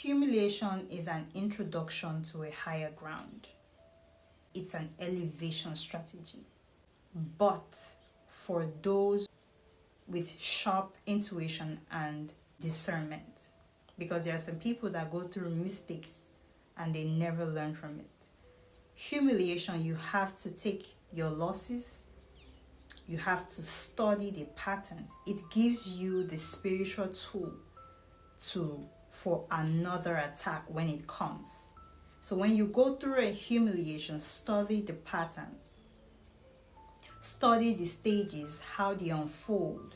Humiliation is an introduction to a higher ground. It's an elevation strategy. But for those with sharp intuition and discernment, because there are some people that go through mistakes and they never learn from it. Humiliation, you have to take your losses, you have to study the patterns. It gives you the spiritual tool for another attack when it comes. So when you go through a humiliation, study the patterns, study the stages, how they unfold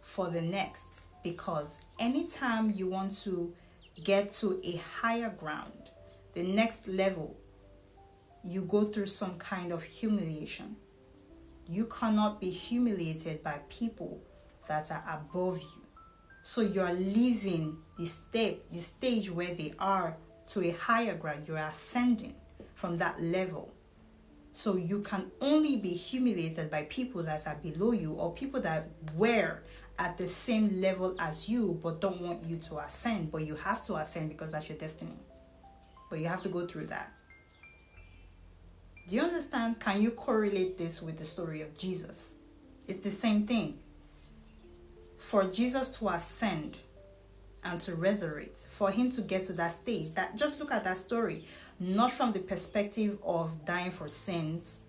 for the next. Because anytime you want to get to a higher ground, the next level, you go through some kind of humiliation. You cannot be humiliated by people that are above you. So you are leaving the stage where they are to a higher ground. You are ascending from that level. So you can only be humiliated by people that are below you, or people that were at the same level as you but don't want you to ascend. But you have to ascend because that's your destiny. But you have to go through that. Do you understand? Can you correlate this with the story of Jesus? It's the same thing. For Jesus to ascend and to resurrect, for him to get to that stage, that just look at that story, not from the perspective of dying for sins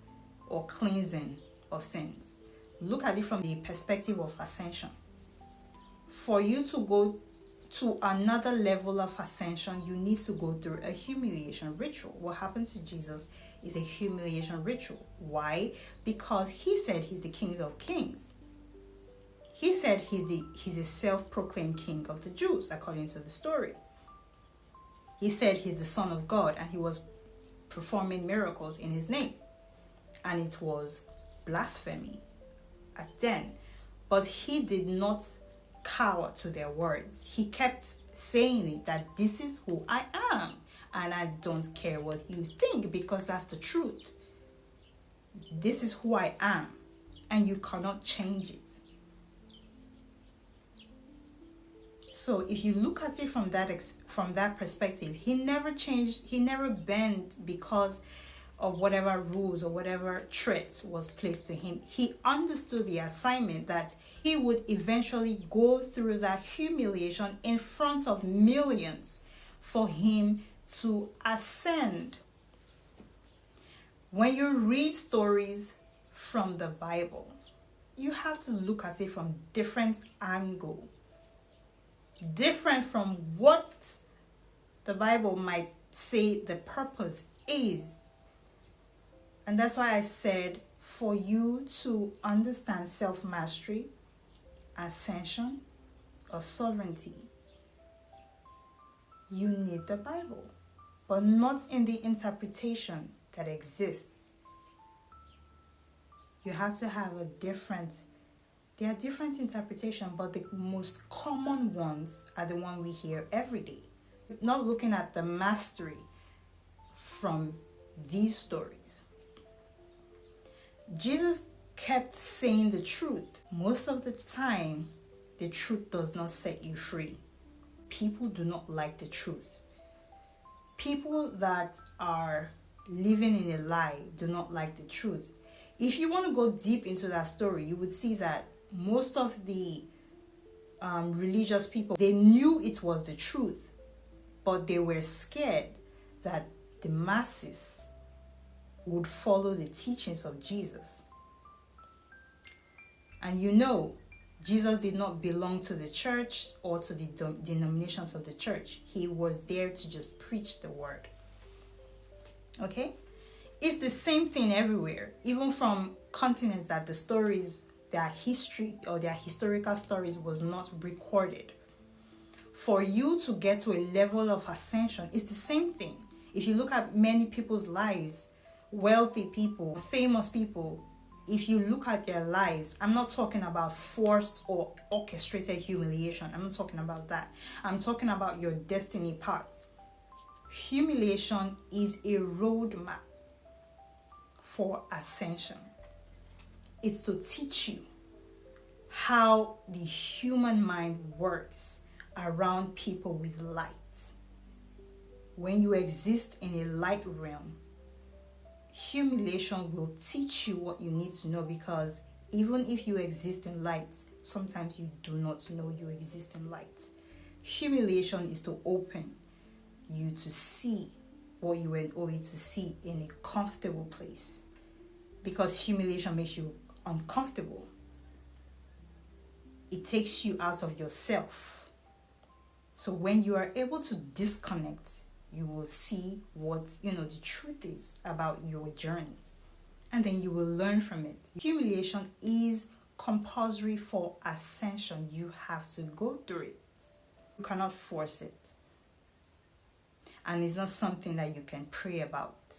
or cleansing of sins. Look at it from the perspective of ascension. For you to go to another level of ascension, you need to go through a humiliation ritual. What happens to Jesus is a humiliation ritual. Why? Because he said he's the King of Kings. He said he's a self-proclaimed king of the Jews, according to the story. He said he's the Son of God, and he was performing miracles in his name. And it was blasphemy at then. But he did not cower to their words. He kept saying it, that this is who I am, and I don't care what you think, because that's the truth. This is who I am, and you cannot change it. So if you look at it from that perspective, he never changed, he never bent because of whatever rules or whatever threats was placed to him. He understood the assignment, that he would eventually go through that humiliation in front of millions for him to ascend. When you read stories from the Bible, you have to look at it from different angle, different from what the Bible might say the purpose is. And that's why I said, for you to understand self-mastery, ascension, or sovereignty, you need the Bible, but not in the interpretation that exists. You have to have there are different interpretations, but the most common ones are the one we hear every day. Not looking at the mastery from these stories. Jesus kept saying the truth. Most of the time, the truth does not set you free. People do not like the truth. People that are living in a lie do not like the truth. If you want to go deep into that story, you would see that most of the religious people, they knew it was the truth, but they were scared that the masses would follow the teachings of Jesus. And you know, Jesus did not belong to the church or to the denominations of the church. He was there to just preach the word. Okay? It's the same thing everywhere, even from continents that the stories, their history or their historical stories was not recorded. For you to get to a level of ascension, it's the same thing. If you look at many people's lives, wealthy people, famous people, if you look at their lives, I'm not talking about forced or orchestrated humiliation. I'm not talking about that. I'm talking about your destiny parts. Humiliation is a roadmap for ascension. It's to teach you how the human mind works around people with light. When you exist in a light realm, humiliation will teach you what you need to know, because even if you exist in light, sometimes you do not know you exist in light. Humiliation is to open you to see what you were always to see in a comfortable place, because humiliation makes you uncomfortable. It takes you out of yourself. So when you are able to disconnect, you will see what the truth is about your journey, and then you will learn from it. Humiliation is compulsory for ascension. You have to go through it. You cannot force it, and it's not something that you can pray about.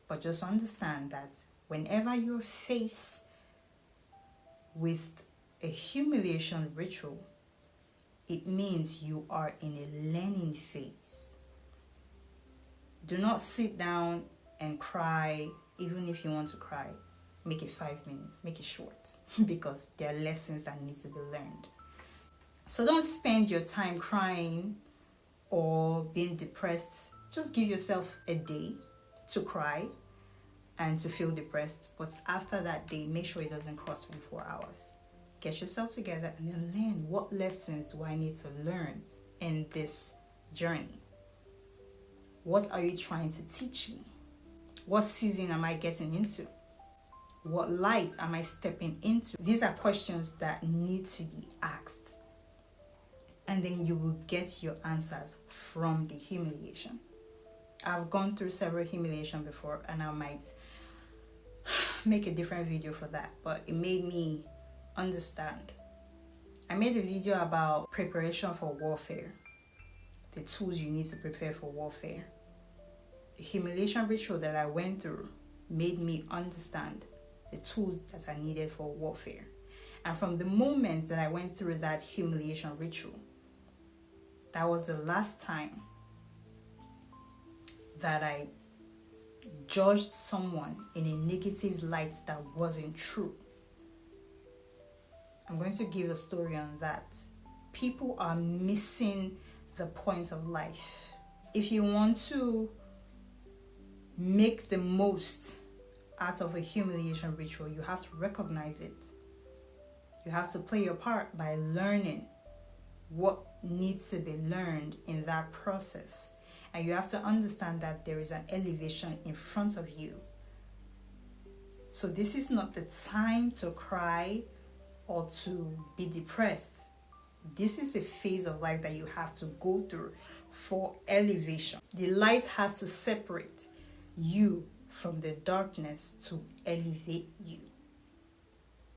But just understand that whenever you're faced with a humiliation ritual, it means you are in a learning phase. Do not sit down and cry. Even if you want to cry, make it 5 minutes, make it short, because there are lessons that need to be learned. So don't spend your time crying or being depressed. Just give yourself a day to cry and to feel depressed, but after that day, make sure it doesn't cross 24 hours. Get yourself together and then learn, what lessons do I need to learn in this journey? What are you trying to teach me? What season am I getting into? What light am I stepping into? These are questions that need to be asked. And then you will get your answers from the humiliation. I've gone through several humiliation before, and I might make a different video for that, but it made me understand. I made a video about preparation for warfare, the tools you need to prepare for warfare. The humiliation ritual that I went through made me understand the tools that are needed for warfare. And from the moment that I went through that humiliation ritual, that was the last time that I judged someone in a negative light that wasn't true. I'm going to give a story on that. People are missing the point of life. If you want to make the most out of a humiliation ritual, you have to recognize it. You have to play your part by learning what needs to be learned in that process. And you have to understand that there is an elevation in front of you. So this is not the time to cry or to be depressed. This is a phase of life that you have to go through for elevation. The light has to separate you from the darkness to elevate you.